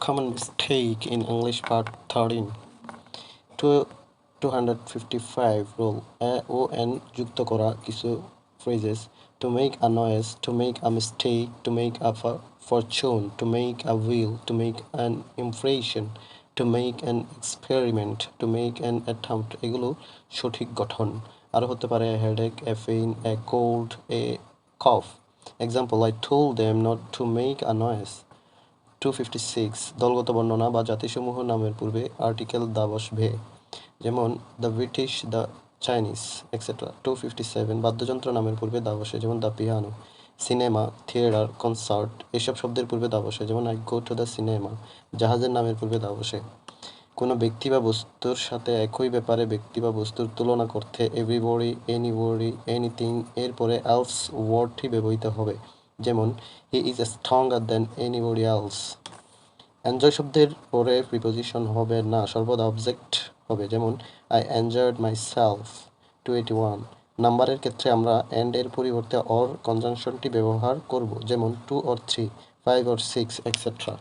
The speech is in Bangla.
common mistake in English part 13. 255 rule O n যুক্ত করা কিছু phrases to make a noise, to make a mistake, to make a fortune, to make a will, to make an impression, to make an experiment, to make an attempt এগুলো সঠিক গঠন আর হতে পারে a headache, a pain, a cold, a cough. Example, I told them not to make a noise. 256 দলগত বর্ণনা বা জাতিসমূহ নামের পূর্বে আর্টিকেল দা বসবে, যেমন the British, the Chinese etcetera. 257 বাদ্যযন্ত্র নামের পূর্বে দা বসে, যেমন the piano. Cinema, theatre, concert এসব শব্দের পূর্বে দা বসে, যেমন I go to the cinema. জাহাজের নামের পূর্বে দা বসে। কোনো ব্যক্তি বা বস্তুর সাথে একই ব্যাপারে ব্যক্তি বা বস্তুর তুলনা করতে এভরিবডি, এনিবডি, এনিথিং এর পরে এলস ওয়ার্ডটি ব্যবহৃত হবে, যেমন he is stronger than anybody else. Enjoy শব্দের পরে প্রিপোজিশন হবে না, সর্বদা অবজেক্ট হবে, যেমন আই এনজয়েড মাই সেলফ। 281 নাম্বারের ক্ষেত্রে আমরা অ্যান্ড এর পরিবর্তে অর কনজাংশনটি ব্যবহার করব, যেমন 2 or 3, 5 or 6 এক্সেট্রা।